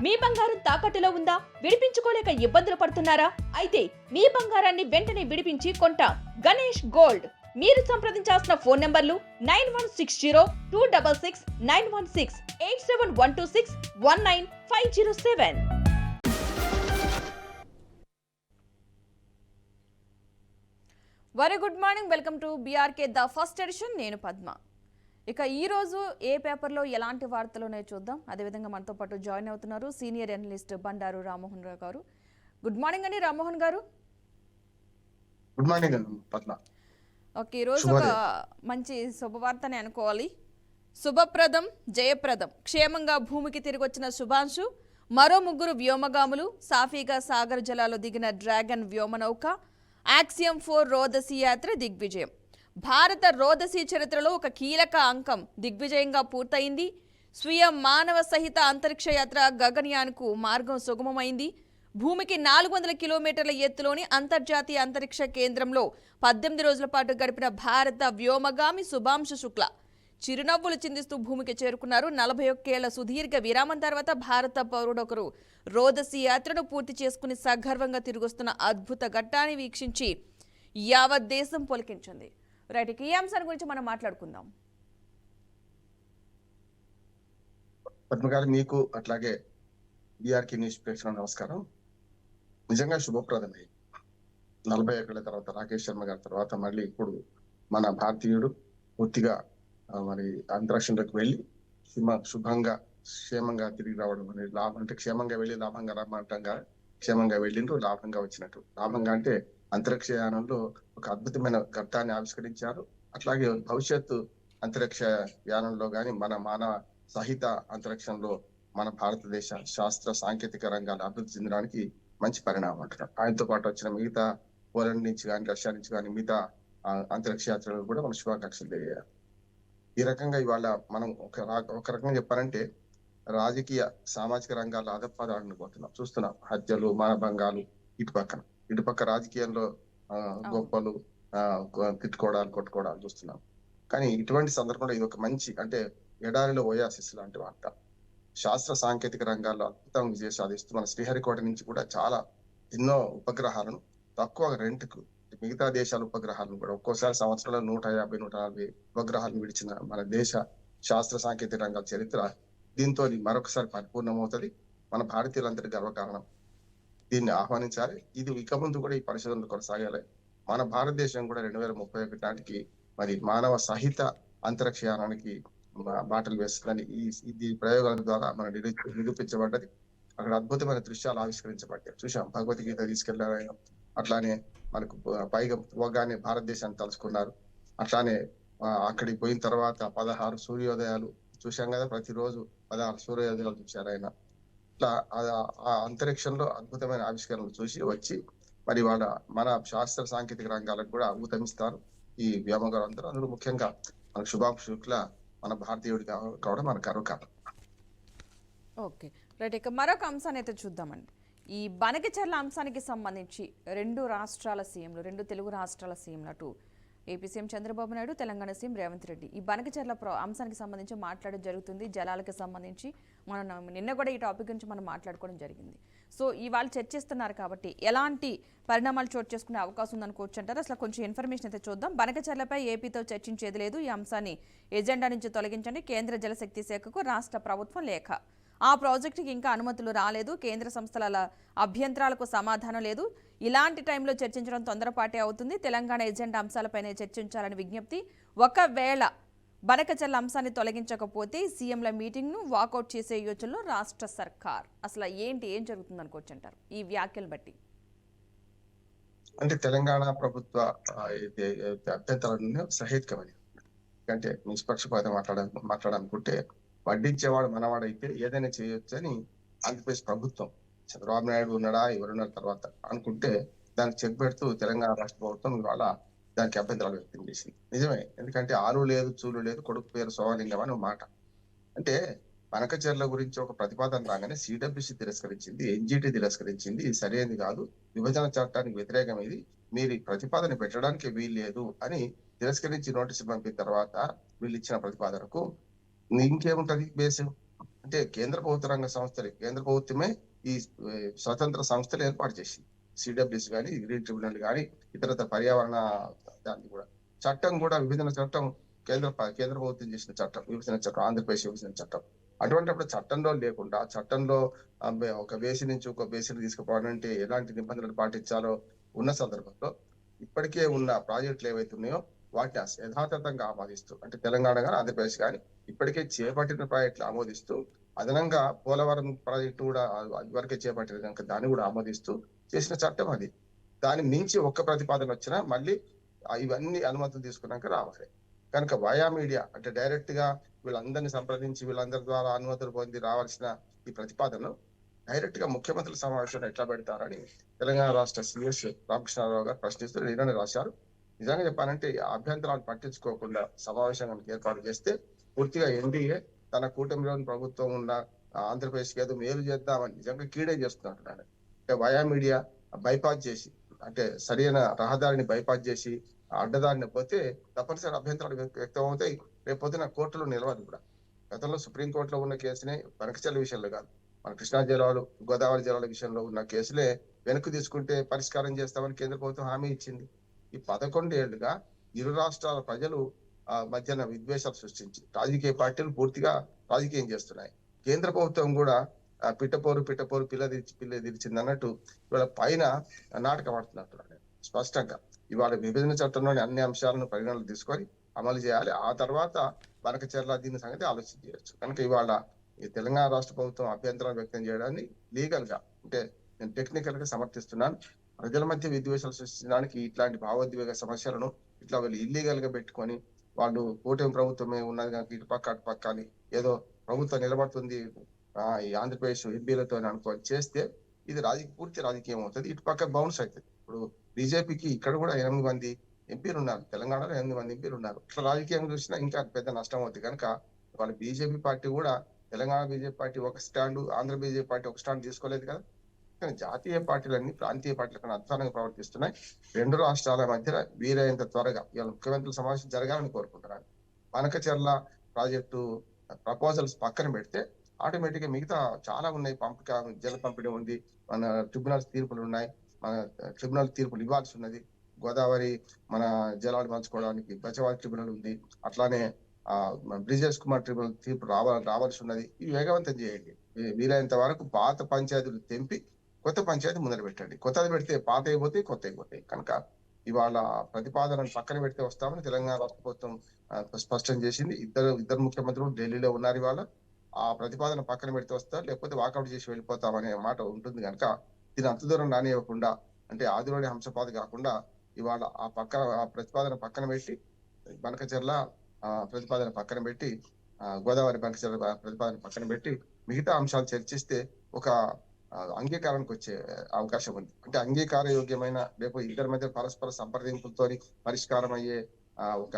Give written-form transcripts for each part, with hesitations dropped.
మీ బంగారం తాకట్టులో ఉందా? విడిపించుకోలేక ఇబ్బందులు పడుతున్నారా? అయితే మీ బంగారాన్ని వెంటనే విడిపించి కొంటాం. గణేష్ గోల్డ్. మీరు సంప్రదించాల్సిన ఫోన్ నంబర్లు 9160-266-916, 8712619507. Very good morning, welcome to BRK the first edition. నేను పద్మ. ఇక ఈరోజు ఏ పేపర్లో ఎలాంటి వార్తలు ఉన్నాయో చూద్దాం. అదేవిధంగా మనతో పాటు జాయిన్ అవుతున్నారు సీనియర్ జర్నలిస్ట్ బండారు రామ్మోహన్ రావు గారు. గుడ్ మార్నింగ్ అండి రామ్మోహన్ గారు. Good morning Padma. ఓకే, ఈరోజు ఒక మంచి శుభవార్తని అనుకోవాలి. శుభప్రదం, జయప్రదం. క్షేమంగా భూమికి తిరిగి వచ్చిన శుభాంశు, మరో 3 వ్యోమగాములు, సాఫీగా సాగర్ జలాల్లో దిగిన డ్రాగన్ వ్యోమనౌక, యాక్సియం 4 రోదసీ యాత్ర దిగ్విజయం. భారత రోదసీ చరిత్రలో ఒక కీలక అంకం దిగ్విజయంగా పూర్తయింది. స్వీయ మానవ సహిత అంతరిక్ష యాత్ర గగన్యాన్కు మార్గం సుగమమైంది. భూమికి 400 కిలోమీటర్ల ఎత్తులోని అంతర్జాతీయ అంతరిక్ష కేంద్రంలో 18 రోజుల పాటు గడిపిన భారత వ్యోమగామి శుభాంశు శుక్ల చిరునవ్వులు చిందిస్తూ భూమికి చేరుకున్నారు. 41 ఏళ్ల సుదీర్ఘ విరామం తర్వాత భారత పౌరుడొకరు రోదసీ యాత్రను పూర్తి చేసుకుని సగర్వంగా తిరిగొస్తున్న అద్భుత ఘట్టాన్ని వీక్షించి యావత్ దేశం పొలికించింది. రైట్, ఈ అంశాన్ని గురించి మనం మాట్లాడుకుందాం. పద్మ గారు, మీకు అట్లాగే బీఆర్కే న్యూస్ ప్రేక్షకుల నమస్కారం. నిజంగా శుభప్రదమే. 40 ఏళ్ల తర్వాత రాకేష్ శర్మ గారి తర్వాత మళ్ళీ ఇప్పుడు మన భారతీయుడు పూర్తిగా మరి అంతరిక్షంలోకి వెళ్ళి శుభంగా క్షేమంగా తిరిగి రావడం అనేది లాభం. అంటే క్షేమంగా వెళ్ళి లాభంగా రామంటంగా క్షేమంగా వెళ్ళిండ్రు, లాభంగా వచ్చినట్టు. లాభంగా అంటే అంతరిక్ష యానంలో ఒక అద్భుతమైన ఘట్టాన్ని ఆవిష్కరించారు. అట్లాగే భవిష్యత్తు అంతరిక్ష యానంలో గాని మన మానవ సహిత అంతరిక్షంలో మన భారతదేశ శాస్త్ర సాంకేతిక రంగాలు అభివృద్ధి చెందడానికి మంచి పరిణామం అంటారు. ఆయనతో పాటు వచ్చిన మిగతా పోలాండ్ నుంచి కానీ, రష్యా నుంచి కానీ మిగతా అంతరిక్ష యాత్రలు కూడా మన శుభాకాంక్షలు తెలియాలి. ఈ రకంగా ఇవాళ మనం ఒక రకంగా చెప్పాలంటే రాజకీయ సామాజిక రంగాల్లో అధపాదాలను పోతున్నాం, చూస్తున్నాం. హత్యలు, మానభంగాలు ఇటుపక్క రాజకీయంలో గొప్పలు తిట్టుకోవడాలు, కొట్టుకోవడాలు చూస్తున్నాం. కానీ ఇటువంటి సందర్భంలో ఇది ఒక మంచి, అంటే ఎడారిలో ఓయాసిస్ లాంటి వార్త. శాస్త్ర సాంకేతిక రంగాల్లో అద్భుతంగా విజయం సాధిస్తూ మన శ్రీహరికోట నుంచి కూడా చాలా ఎన్నో ఉపగ్రహాలను తక్కువ రెంట్కు, మిగతా దేశాల ఉపగ్రహాలను కూడా ఒక్కోసారి సంవత్సరంలో 150-140 ఉపగ్రహాలను విడిచిన మన దేశ శాస్త్ర సాంకేతిక రంగాల చరిత్ర దీంతో మరొకసారి పరిపూర్ణమవుతుంది. మన భారతీయులందరి గర్వకారణం. దీన్ని ఆహ్వానించాలి. ఇది ఇక ముందు కూడా ఈ పరిశోధనలు కొనసాగాలి. మన భారతదేశం కూడా 2031 నాటికి మరి మానవ సహిత అంతరిక్షయానానికి బాటలు వేస్తుందని ఈ ప్రయోగాల ద్వారా మనం నిరూపించబడ్డది. అక్కడ అద్భుతమైన దృశ్యాలు ఆవిష్కరించబడ్డాయి, చూసాం. భగవద్గీత తీసుకెళ్లారు ఆయన. అట్లానే మనకు పైగా పోగానే భారతదేశాన్ని తలుచుకున్నారు. అట్లానే అక్కడికి పోయిన తర్వాత 16 సూర్యోదయాలు చూశాం కదా. ప్రతిరోజు 16 సూర్యోదయాలు చూశారు ఆయన. ఇట్లా ఆ అంతరిక్షంలో అద్భుతమైన ఆవిష్కరణలు చూసి వచ్చి మరి వాళ్ళ మన శాస్త్ర సాంకేతిక రంగాలకు కూడా ఊతమిస్తారు ఈ వ్యోమగారు అందరూ. అందులో ముఖ్యంగా మనకు శుభాంశు శుక్ల మన భారతీయుడు కావడం మన గర్వకారణం. ఓకే రైట్, ఇక మరొక అంశాన్ని అయితే చూద్దామండి. ఈ బనకచెర్ల అంశానికి సంబంధించి 2 రాష్ట్రాల సీఎంలు, 2 తెలుగు రాష్ట్రాల సీఎంలు, అటు AP CM Chandrababu Naidu, Telangana CM Revanth Reddy ఈ బనకచెర్ల అంశానికి సంబంధించి మాట్లాడడం జరుగుతుంది. జలాలకు సంబంధించి మనం నిన్న కూడా ఈ టాపిక్ గురించి మనం మాట్లాడుకోవడం జరిగింది. సో ఇవాళ చర్చిస్తున్నారు కాబట్టి ఎలాంటి పరిణామాలు చోటు చేసుకునే అవకాశం ఉందనుకోవచ్చు అంటారు. అసలు కొంచెం ఇన్ఫర్మేషన్ అయితే చూద్దాం. బనకచెర్లపై ఏపీతో చర్చించేది లేదు, ఈ అంశాన్ని ఎజెండా నుంచి తొలగించండి కేంద్ర జలశక్తి శాఖకు రాష్ట్ర ప్రభుత్వం లేఖ. ఆ ప్రాజెక్టుకి ఇంకా అనుమతులు రాలేదు, కేంద్ర సంస్థల అభ్యంతరాలకు సమాధానం లేదు. ఇలాంటి టైంలో చర్చించడం తొందరపాటే అవుతుంది. తెలంగాణ ఎజెండా అంశాలపైనే చర్చించాలని విజ్ఞప్తి. ఒకవేళ బనకచెర్ల అంశాన్ని తొలగించకపోతే సీఎంల మీటింగ్ను వాకౌట్ చేసే యోచనలో రాష్ట్ర సర్కార్. అసలు ఏం జరుగుతుంది అనుకోవచ్చు అంటారు ఈ వ్యాఖ్యలు బట్టి? అంటే తెలంగాణ ప్రభుత్వ అభ్యంతరాలను సహేతుకమని, అంటే నిష్పక్షపాతం మాట్లాడాలనుకుంటే వడ్డించేవాడు మనవాడైతే ఏదైనా చేయొచ్చు అని ఆంధ్రప్రదేశ్ ప్రభుత్వం, చంద్రబాబు నాయుడు ఉన్నాడా ఎవరున్నారు తర్వాత అనుకుంటే దానికి చెక్ పెడుతూ తెలంగాణ రాష్ట్ర ప్రభుత్వం ఇవాళ దానికి అభ్యంతరాలు వ్యక్తం చేసింది. నిజమే, ఎందుకంటే ఆలు లేదు చూలు లేదు, కొడుకు పేరు సోమలింగం అని మాట. అంటే బనకచెర్ల గురించి ఒక ప్రతిపాదన రాగానే సిడబ్ల్యూసి తిరస్కరించింది, ఎన్జిటి తిరస్కరించింది. ఇది సరైనది కాదు, విభజన చట్టానికి వ్యతిరేకం, ఇది మీరు ప్రతిపాదన పెట్టడానికి వీల్లేదు అని తిరస్కరించి నోటీసు పంపిన తర్వాత వీళ్ళు ఇచ్చిన ప్రతిపాదనకు ఇంకేముంటది బేస్? అంటే కేంద్ర ప్రభుత్వ రంగ సంస్థలు, కేంద్ర ప్రభుత్వమే ఈ స్వతంత్ర సంస్థలు ఏర్పాటు చేసింది. సిడబ్ల్యూసి కానీ, గ్రీన్ ట్రిబ్యునల్ కానీ, ఇతరత్ర పర్యావరణ దాన్ని కూడా. చట్టం కూడా విభజన చట్టం కేంద్ర ప్రభుత్వం చేసిన చట్టం, విభజన చట్టం, ఆంధ్రప్రదేశ్ విభజన చట్టం. అటువంటిప్పుడు చట్టంలో లేకుండా చట్టంలో ఒక బేసి నుంచి ఒక బేసిని తీసుకుపోవాలంటే ఎలాంటి నిబంధనలు పాటించాలో ఉన్న సందర్భంలో ఇప్పటికే ఉన్న ప్రాజెక్టులు ఏవైతే ఉన్నాయో వాటిని యథాతథంగా ఆమోదిస్తూ, అంటే తెలంగాణ కానీ ఆంధ్రప్రదేశ్ కానీ ఇప్పటికే చేపట్టిన ప్రాజెక్టులు ఆమోదిస్తూ, అదనంగా పోలవరం ప్రాజెక్టు కూడా ఇదివరకే చేపట్టిన కనుక దాన్ని కూడా ఆమోదిస్తూ చేసిన చట్టం అది. దాని మించి ఒక్క ప్రతిపాదన వచ్చినా మళ్ళీ ఇవన్నీ అనుమతులు తీసుకున్నాక రావాలి. కనుక వయా మీడియా అంటే డైరెక్ట్ గా వీళ్ళందరినీ సంప్రదించి వీళ్ళందరి ద్వారా అనుమతులు పొంది రావాల్సిన ఈ ప్రతిపాదనలు డైరెక్ట్ గా ముఖ్యమంత్రుల సమావేశంలో ఎట్లా పెడతారని తెలంగాణ రాష్ట్ర సిఎస్ రామకృష్ణారావు గారు ప్రశ్నిస్తూ నిన్న రాశారు. నిజంగా చెప్పాలంటే అభ్యంతరాలు పట్టించుకోకుండా సమావేశం ఏర్పాటు చేస్తే పూర్తిగా ఎన్డీఏ తన కూటమిలోని ప్రభుత్వం ఉన్న ఆంధ్రప్రదేశ్ కి ఏదో మేలు చేద్దామని నిజంగా కీడే చేస్తున్నట్టు. అంటే వయా మీడియా బైపాస్ చేసి, అంటే సరైన రహదారిని బైపాస్ చేసి అడ్డదారిని పోతే తప్పనిసరి అభ్యంతరాలు వ్యక్తం అవుతాయి. రేపు పొద్దున కోర్టులో నిలవదు కూడా. గతంలో సుప్రీంకోర్టులో ఉన్న కేసునే బనకచెర్ల విషయంలో కాదు, మన కృష్ణా జిల్లాలు, గోదావరి జిల్లాల విషయంలో ఉన్న కేసులే వెనక్కి తీసుకుంటే పరిష్కారం చేస్తామని కేంద్ర ప్రభుత్వం హామీ ఇచ్చింది. ఈ 11 ఏళ్లుగా ఇరు రాష్ట్రాల ప్రజలు మధ్యన విద్వేషాలు సృష్టించి రాజకీయ పార్టీలు పూర్తిగా రాజకీయం చేస్తున్నాయి. కేంద్ర ప్రభుత్వం కూడా పిట్టపోరు పిల్ల దిరిచింది అన్నట్టు ఇవాళ పైన నాటకం ఆడుతున్నట్టున్నాడు స్పష్టంగా. ఇవాళ విభజన చట్టంలోని అన్ని అంశాలను పరిగణనలు తీసుకొని అమలు చేయాలి. ఆ తర్వాత బనకచెర్ల దీని సంగతి ఆలోచన చేయొచ్చు. కనుక ఇవాళ ఈ తెలంగాణ రాష్ట్ర ప్రభుత్వం అభ్యంతరాలు వ్యక్తం చేయడాన్ని లీగల్ గా, అంటే నేను టెక్నికల్ గా సమర్థిస్తున్నాను. ప్రజల మధ్య విద్వేషాలు సృష్టించడానికి ఇట్లాంటి భావోద్వేగ సమస్యలను ఇట్లా వీళ్ళు ఇల్లీగల్ గా పెట్టుకొని వాళ్ళు కూటమి ప్రభుత్వమే ఉన్నది కనుక ఇటు పక్క అటు పక్క అని ఏదో ప్రభుత్వం నిలబడుతుంది ఈ ఆంధ్రప్రదేశ్ ఎంపీలతో అనుకోని చేస్తే ఇది పూర్తి రాజకీయం అవుతుంది. ఇటు పక్క బౌన్స్ అవుతుంది. ఇప్పుడు బీజేపీకి ఇక్కడ కూడా 8 మంది ఎంపీలు ఉన్నారు, తెలంగాణలో 8 మంది ఎంపీలు ఉన్నారు. ఇట్లా రాజకీయం చూసినా ఇంకా పెద్ద నష్టం అవుతుంది. కనుక వాళ్ళ బీజేపీ పార్టీ కూడా తెలంగాణ బీజేపీ పార్టీ ఒక స్టాండ్, ఆంధ్ర బీజేపీ పార్టీ ఒక స్టాండ్ తీసుకోలేదు కదా. కానీ జాతీయ పార్టీలన్నీ ప్రాంతీయ పార్టీల కన్నా అధ్వానంగా ప్రవర్తిస్తున్నాయి. 2 రాష్ట్రాల మధ్య వీలైనంత త్వరగా ఇవాళ ముఖ్యమంత్రుల సమావేశం జరగాలని కోరుకుంటున్నాను. బనకచెర్ల ప్రాజెక్టు ప్రపోజల్స్ పక్కన పెడితే ఆటోమేటిక్ గా మిగతా చాలా ఉన్నాయి. జల పంపిణీ ఉంది, మన ట్రిబ్యునల్స్ తీర్పులు ఉన్నాయి, మన ట్రిబ్యునల్ తీర్పులు ఇవ్వాల్సి ఉన్నది. గోదావరి మన జలాలు పంచుకోవడానికి బచవారి ట్రిబ్యునల్ ఉంది. అట్లానే బ్రిజేష్ కుమార్ ట్రిబ్యునల్ తీర్పు రావాల్సి ఉన్నది. ఇవి వేగవంతం చేయండి. వీలైనంత వరకు పాత పంచాయతీలు తెంపి కొత్త పంచాయతీ ముందర పెట్టండి. కొత్తది పెడితే పాత అయిపోతాయి, కొత్త అయిపోతాయి. కనుక ఇవాళ ప్రతిపాదనను పక్కన పెడితే వస్తామని తెలంగాణ రాష్ట్ర ప్రభుత్వం స్పష్టం చేసింది. ఇద్దరు ముఖ్యమంత్రులు ఢిల్లీలో ఉన్నారు. ఇవాళ ఆ ప్రతిపాదన పక్కన పెడితే వస్తారు, లేకపోతే వాకౌట్ చేసి వెళ్ళిపోతామనే మాట ఉంటుంది. కనుక దీని అంత దూరం రానివ్వకుండా, అంటే ఆదిలోని హంసపాది కాకుండా ఇవాళ ఆ ప్రతిపాదన పక్కన పెట్టి బనకచెర్ల ప్రతిపాదన పక్కన పెట్టి గోదావరి బనకచెర్ల ప్రతిపాదన పక్కన పెట్టి మిగతా అంశాలు చర్చిస్తే ఒక అంగీకారానికి వచ్చే అవకాశం ఉంది. అంటే అంగీకార యోగ్యమైన, రేపు ఇద్దరి మధ్య పరస్పర సంప్రదింపులతో పరిష్కారం అయ్యే ఒక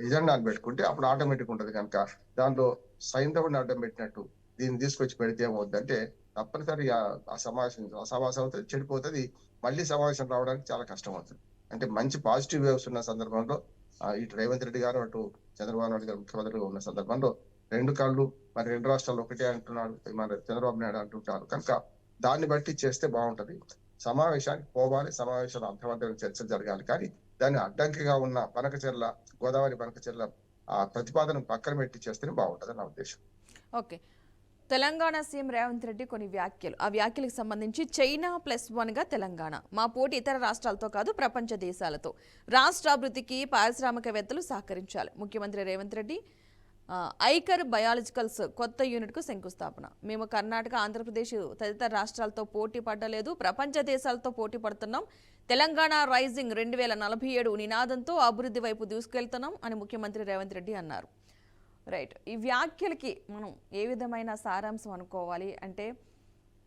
ఎజెండాను పెట్టుకుంటే అప్పుడు ఆటోమేటిక్ ఉంటది. కనుక దాంట్లో సైంధవుని అడ్డం పెట్టినట్టు దీన్ని తీసుకొచ్చి పెడితే ఏమవుద్దంటే తప్పనిసరి ఆ సమావేశం అవుతుంది, చెడిపోతుంది. మళ్ళీ సమావేశం రావడానికి చాలా కష్టం అవుతుంది. అంటే మంచి పాజిటివ్ వేవ్స్ ఉన్న సందర్భంలో ఇటు రేవంత్ రెడ్డి గారు, అటు చంద్రబాబు నాయుడు గారు ముఖ్యమంత్రిగా ఉన్న సందర్భంలో 2 కళ్ళు మరి 2 రాష్ట్రాలు ఒకటే అంటున్నాడు మన చంద్రబాబు నాయుడు అంటుంటారు. కనుక దాన్ని బట్టి చేస్తే బాగుంటది. సమావేశానికి పోవాలి, సమావేశాలు అర్థవంతమైన చర్చలు జరగాలి. కానీ దాన్ని అడ్డంకిగా ఉన్న గోదావరి బనకచెర్ల ప్రతిపాదన పక్కన పెట్టి చేస్తేనే బాగుంటది నా ఉద్దేశం. ఓకే, తెలంగాణ సీఎం రేవంత్ రెడ్డి కొన్ని వ్యాఖ్యలు, ఆ వ్యాఖ్యలకు సంబంధించి చైనా +1గా తెలంగాణ, మా పోటీ ఇతర రాష్ట్రాలతో కాదు ప్రపంచ దేశాలతో, రాష్ట్రాభివృద్ధికి పారిశ్రామికవేత్తలు సహకరించాలి. ముఖ్యమంత్రి రేవంత్ రెడ్డి ఐకర్ బయాలజికల్స్ కొత్త యూనిట్కు శంకుస్థాపన, మేము కర్ణాటక, ఆంధ్రప్రదేశ్ తదితర రాష్ట్రాలతో పోటీ పడలేదు, ప్రపంచ దేశాలతో పోటీ పడుతున్నాం, తెలంగాణ రైజింగ్ 2047 నినాదంతో అభివృద్ధి వైపు దూసుకెళ్తున్నాం అని ముఖ్యమంత్రి రేవంత్ రెడ్డి అన్నారు. రైట్, ఈ వ్యాఖ్యలకి మనం ఏ విధమైన సారాంశం అనుకోవాలి అంటే,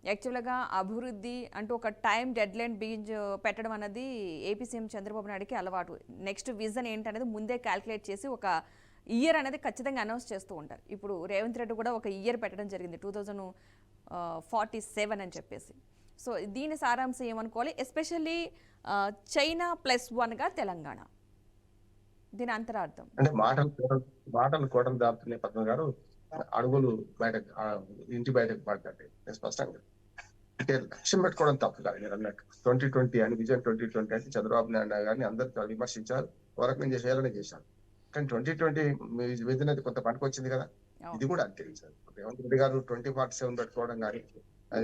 యాక్చువల్గా అభివృద్ధి అంటూ ఒక టైం డెడ్లైన్ పెట్టడం అన్నది ఏపీ సీఎం చంద్రబాబు నాయుడుకి అలవాటు. నెక్స్ట్ విజన్ ఏంటనేది ముందే క్యాల్కులేట్ చేసి ఒక ఇయర్ అనేది ఖచ్చితంగా అనౌన్స్ చేస్తూ ఉంటారు. ఇప్పుడు రేవంత్ రెడ్డి కూడా ఒక ఇయర్ పెట్టడం జరిగింది, 2047 అని చెప్పేసి. సో దీని సారాంశం ఏమనుకోవాలి, ఎస్పెషల్లీ చైనా +1గా తెలంగాణ, దీని అంతరార్థం అంటే మాటలు కోటలు దాటుతున్నాయి పద్మ గారు. అడుగులు బయట ఇంటి బయటకు పడ్డాయి స్పష్టంగా. అంటే లక్ష్యం పెట్టుకోవడం తప్పు కాదు. మీరు అన్నట్టు 2020 అని విజన్ 2020 అంటే చంద్రబాబు నాయుడు గారిని అందరూ విమర్శించారు, ఒక రకంగా చేయాలని చేశారు. కానీ 2020 విజన్ అది కొంత పనికొచ్చింది కదా. ఇది కూడా అంతే. రేవంత్ రెడ్డి గారు 2047 పెట్టుకోవడం కానీ,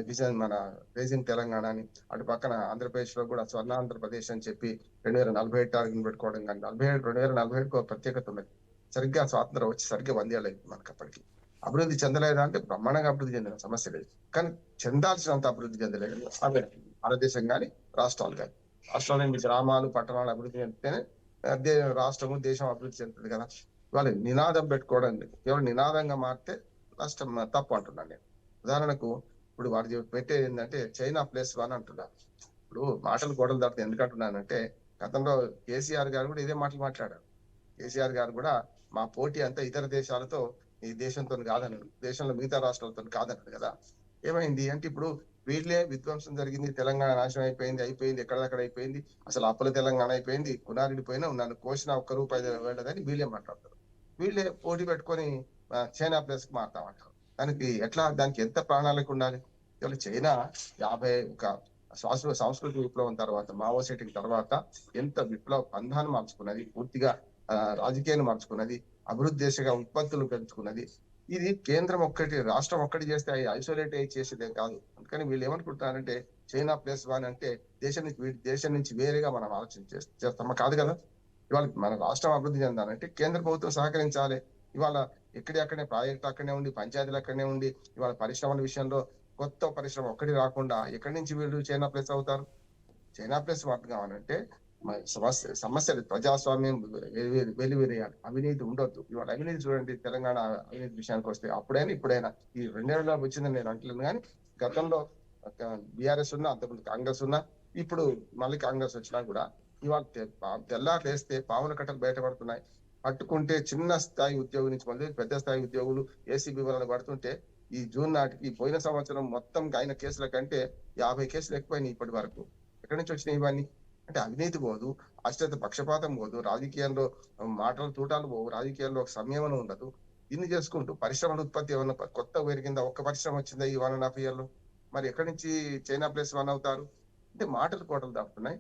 విజన్ మన రేజింగ్ తెలంగాణ అని, అటు పక్కన ఆంధ్రప్రదేశ్ లో కూడా స్వర్ణ ఆంధ్రప్రదేశ్ అని చెప్పి 2047 టార్గెట్ పెట్టుకోవడం కానీ, 2047 ఒక ప్రత్యేకత ఉన్నది. సరిగ్గా స్వాతంత్రం వచ్చి సరిగ్గా 100 ఏళ్ళు అయింది మనకి. అప్పటికి అభివృద్ధి చెందలేదా అంటే బ్రహ్మాండంగా అభివృద్ధి చెందిన సమస్య లేదు. కానీ చెందాల్సినంత అభివృద్ధి చెందలేదు అదే భారతదేశం కానీ రాష్ట్రాలు కానీ. రాష్ట్రాలు గ్రామాలు పట్టణాలు అభివృద్ధి చెందితేనే అదే రాష్ట్రము దేశం అభివృద్ధి చెందుతుంది కదా. ఇవాళ నినాదం పెట్టుకోవడం కేవలం నినాదంగా మారితే నష్టం తప్పు అంటున్నాను నేను. ఉదాహరణకు ఇప్పుడు వాడు పెట్టేది ఏంటంటే చైనా +1 అంటున్నారు. ఇప్పుడు మాటలు గోడలు దాటితే ఎందుకు అంటున్నానంటే, గతంలో కేసీఆర్ గారు కూడా ఇదే మాటలు మాట్లాడారు. కేసీఆర్ గారు కూడా మా పోటీ అంతా ఇతర దేశాలతో, ఈ దేశంతో కాదన్నాడు, దేశంలో మిగతా రాష్ట్రాలతో కాదన్నాడు కదా. ఏమైంది అంటే ఇప్పుడు వీళ్ళే విధ్వంసం జరిగింది, తెలంగాణ నాశనం అయిపోయింది, ఎక్కడక్కడ అయిపోయింది, అసలు అప్పుల తెలంగాణ అయిపోయింది, కునారిడి పోయినా నన్ను కోసిన ఒక్క రూపాయి వెళ్ళదని వీళ్ళే మాట్లాడతారు. వీళ్ళే పోటీ పెట్టుకొని చైనా +కి మారుతామంటారు. దానికి ఎంత ప్రణాళిక ఉండాలి. ఇవాళ చైనా 51 సాంస్కృతిక విప్లవం తర్వాత, మావో సెటింగ్ తర్వాత ఎంత విప్లవ బంధాన్ని మార్చుకున్నది, పూర్తిగా రాజకీయాన్ని మార్చుకున్నది, అభివృద్ధి దిశగా ఉత్పత్తులు పెంచుకున్నది. ఇది కేంద్రం ఒక్కటి, రాష్ట్రం ఒక్కటి చేస్తే ఐసోలేట్ అయ్యి చేసేదేం కాదు. అందుకని వీళ్ళు ఏమనుకుంటున్నారంటే చైనా +1 అంటే దేశం నుంచి వేరేగా మనం ఆలోచన చేస్తామా? కాదు కదా. ఇవాళ మన రాష్ట్రం అభివృద్ధి చెందాలంటే కేంద్ర ప్రభుత్వం సహకరించాలి. ఇవాళ అక్కడే ప్రాజెక్టు అక్కడనే ఉండి, పంచాయతీలు అక్కడనే ఉండి, ఇవాళ పరిశ్రమల విషయంలో కొత్త పరిశ్రమ ఒక్కటి రాకుండా ఎక్కడి నుంచి వీళ్ళు చైనా + అవుతారు? చైనా +1 కావాలంటే సమస్యలు ప్రజాస్వామ్యం వెలివేయాలి, అవినీతి ఉండొద్దు. ఇవాళ అవినీతి చూడండి, తెలంగాణ అవినీతి విషయానికి వస్తే అప్పుడైనా ఇప్పుడైనా ఈ 2 వచ్చిందని నేను అంటలేను. కానీ గతంలో బీఆర్ఎస్ ఉన్నా, అంతకుముందు కాంగ్రెస్ ఉన్నా, ఇప్పుడు మళ్ళీ కాంగ్రెస్ వచ్చినా కూడా ఇవాళ తెల్లారు లేస్తే పావుల కట్టలు బయటపడుతున్నాయి. పట్టుకుంటే చిన్న స్థాయి ఉద్యోగి నుంచి మళ్ళీ పెద్ద స్థాయి ఉద్యోగులు ఏసీబీ వలన పడుతుంటే, ఈ జూన్ నాటికి పోయిన సంవత్సరం మొత్తం అయిన కేసుల కంటే 50 కేసులు ఎక్కువైనాయి ఇప్పటి వరకు. ఎక్కడి నుంచి వచ్చినాయి ఇవన్నీ? అంటే అవినీతి పోదు, అశ్రద్ధ పక్షపాతం పోదు, రాజకీయాల్లో మాటలు తూటాలు పోవు, రాజకీయాల్లో ఒక సంయమనం ఉండదు. ఇన్ని చేసుకుంటూ పరిశ్రమల ఉత్పత్తి ఏమన్నా కొత్త పెరిగిందా? ఒక్క పరిశ్రమ వచ్చిందా ఈ 1.5 year లో? మరి ఎక్కడి నుంచి చైనా +1 అవుతారు? అంటే మాటలు కోటలు దాటుతున్నాయి,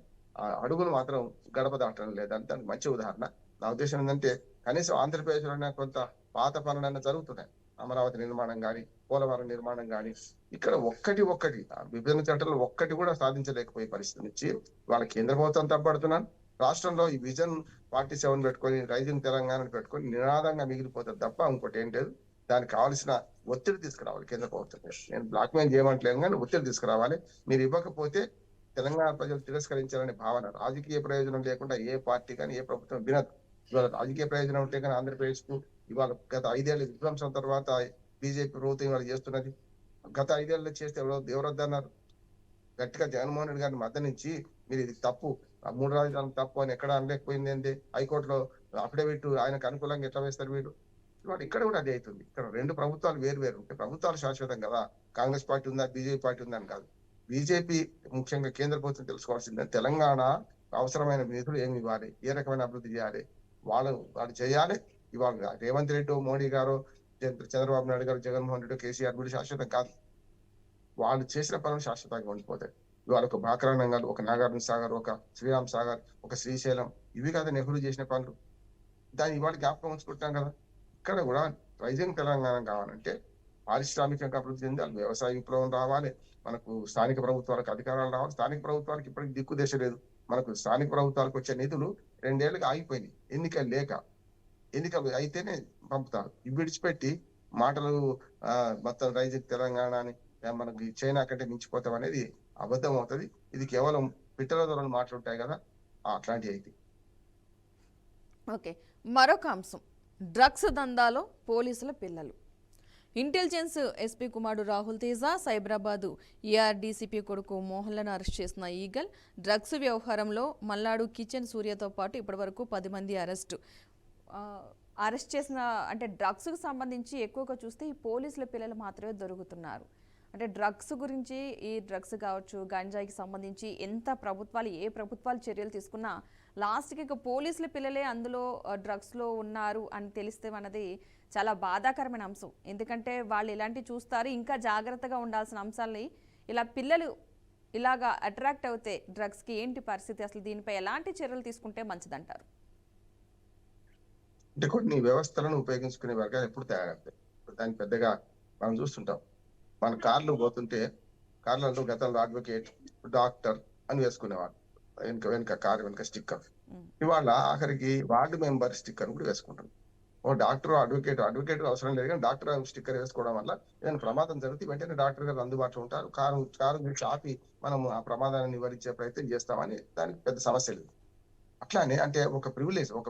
అడుగులు మాత్రం గడప దాటడం లేదని దానికి మంచి ఉదాహరణ. నా ఉద్దేశం ఏంటంటే కనీసం ఆంధ్రప్రదేశ్ లోనే కొంత పాత పనులన్నా జరుగుతున్నాయి. అమరావతి నిర్మాణం కానీ, పోలవరం నిర్మాణం కానీ, ఇక్కడ ఒక్కటి విభజన చట్టంలో ఒక్కటి కూడా సాధించలేకపోయే పరిస్థితి నుంచి వాళ్ళ కేంద్ర ప్రభుత్వం తప్పడుతున్నాను. రాష్ట్రంలో ఈ విజన్ 47 పెట్టుకొని, రైజింగ్ తెలంగాణను పెట్టుకొని నినాదంగా మిగిలిపోతుంది తప్ప ఇంకోటి ఏం లేదు. దానికి కావాల్సిన ఒత్తిడి తీసుకురావాలి కేంద్ర ప్రభుత్వం. నేను బ్లాక్ మెయిల్ చేయమంటలేను, కానీ ఒత్తిడి తీసుకురావాలి. మీరు ఇవ్వకపోతే తెలంగాణ ప్రజలు తిరస్కరించాలనే భావన, రాజకీయ ప్రయోజనం లేకుండా ఏ పార్టీ కానీ ఏ ప్రభుత్వం వినదు. ఇవాళ రాజకీయ ప్రయోజనం ఉంటే కానీ ఆంధ్రప్రదేశ్ కు ఇవాళ గత 5 ఏళ్ళ విధ్వంసం తర్వాత బీజేపీ ప్రభుత్వం ఇవాళ చేస్తున్నది. గత 5 ఏళ్ళు చేస్తే ఎవరొద్దన్నారు? గట్టిగా జగన్మోహన్ రెడ్డి గారిని మద్దతించి మీరు ఇది తప్పు, 3 రాజధానులు తప్పు అని ఎక్కడ అనలేకపోయింది ఏంటి? హైకోర్టులో అఫిడవిట్ ఆయనకు అనుకూలంగా ఎట్లా వేస్తారు వీళ్ళు? ఇవాళ ఇక్కడ కూడా అదే అవుతుంది. ఇక్కడ 2 ప్రభుత్వాలు వేరు ఉంటాయి. ప్రభుత్వాలు శాశ్వతం కదా. కాంగ్రెస్ పార్టీ ఉందా, బీజేపీ పార్టీ ఉందా అని కాదు. బీజేపీ ముఖ్యంగా కేంద్ర ప్రభుత్వం తెలుసుకోవాల్సిందే, తెలంగాణ అవసరమైన నిధులు ఏమి ఇవ్వాలి, ఏ రకమైన అభివృద్ధి చేయాలి, వాళ్ళు చేయాలి. ఇవాళ రేవంత్ రెడ్డి, మోడీ గారు, చంద్రబాబు నాయుడు గారు, జగన్మోహన్ రెడ్డి, కేసీఆర్ కూడా శాశ్వతం కాదు. వాళ్ళు చేసిన పనులు శాశ్వతంగా ఉండిపోతాయి. ఇవాళ ఒక బాక్రానంగాలు, ఒక నాగార్జున సాగర్, ఒక శ్రీరామ్ సాగర్, ఒక శ్రీశైలం, ఇవి కదా నెహ్రూ చేసిన పనులు. దాన్ని ఇవాళ జ్ఞాపకం ఉంచుకుంటాం కదా. ఇక్కడ కూడా రైజింగ్ తెలంగాణ కావాలంటే పారిశ్రామికంగా అభివృద్ధి చెందాలి, వ్యవసాయ విప్లవం రావాలి, మనకు స్థానిక ప్రభుత్వాలకు అధికారాలు రావాలి. స్థానిక ప్రభుత్వాలకు ఇప్పటికి దిక్కు దశ లేదు. మనకు స్థానిక ప్రభుత్వాలకు వచ్చే నిధులు 2 ఏళ్ళుగా ఆగిపోయినాయి, ఎన్నికలు లేక. ఎన్నికలు అయితేనే పంపుతారు. ఇవి విడిచిపెట్టి మాటలు మొత్తం రైజింగ్ తెలంగాణ అని మనకి చైనా కంటే మించిపోతాం అనేది అబద్ధం అవుతుంది. ఇది కేవలం పిట్టల ధోరణి మాట్లాడుంటాయి కదా, అట్లాంటివి అయితే. ఓకే, మరొక అంశం, డ్రగ్స్ దందాలో పోలీసుల పిల్లలు. ఇంటెలిజెన్స్ ఎస్పీ కుమారుడు రాహుల్ తేజ, సైబరాబాదు ఏఆర్డీసీపీ కొడుకు మోహన్లను అరెస్ట్ చేసిన ఈగల్. డ్రగ్స్ వ్యవహారంలో మల్లాడు కిచెన్ సూర్యతో పాటు ఇప్పటివరకు 10 మంది అరెస్ట్ చేసిన, అంటే డ్రగ్స్కు సంబంధించి ఎక్కువగా చూస్తే ఈ పోలీసుల పిల్లలు మాత్రమే దొరుకుతున్నారు. అంటే డ్రగ్స్ గురించి, ఈ డ్రగ్స్ కావచ్చు, గంజాయికి సంబంధించి ఏ ప్రభుత్వాలు చర్యలు తీసుకున్నా లాస్ట్కి ఇక పోలీసుల పిల్లలే అందులో డ్రగ్స్లో ఉన్నారు అని తెలిస్తే అన్నది చాలా బాధాకరమైన అంశం. ఎందుకంటే వాళ్ళు ఇలాంటివి చూస్తారు. ఇంకా జాగ్రత్తగా ఉండాల్సిన అంశాలని ఇలా పిల్లలు ఇలాగా అట్రాక్ట్ అవుతే డ్రగ్స్కి ఏంటి పరిస్థితి, అసలు దీనిపై ఎలాంటి చర్యలు తీసుకుంటే మంచిదంటారు? అంటే కొన్ని వ్యవస్థలను ఉపయోగించుకునే వర్గాలు ఎప్పుడు తయారవుతాయి. దానికి పెద్దగా మనం చూస్తుంటాం. మన కార్లు పోతుంటే కార్లలో గతంలో అడ్వకేట్, డాక్టర్ అని వేసుకునేవాళ్ళు. వెనుక వెనుక కారు వెనుక స్టిక్కర్. ఉమ్, ఇవాళ ఆఖరికి వార్డు మెంబర్ స్టిక్కర్ కూడా వేసుకుంటారు. ఓ డాక్టర్, అడ్వకేట్ అవసరం లేదు కానీ డాక్టర్ స్టిక్కర్ వేసుకోవడం వల్ల ఏదైనా ప్రమాదం జరిగితే వెంటనే డాక్టర్ గారు అందుబాటులో ఉంటారు. కారు గురించి ఆపి మనం ఆ ప్రమాదాన్ని నివారించే ప్రయత్నం చేస్తామని దానికి పెద్ద సమస్య లేదు. అట్లానే అంటే ఒక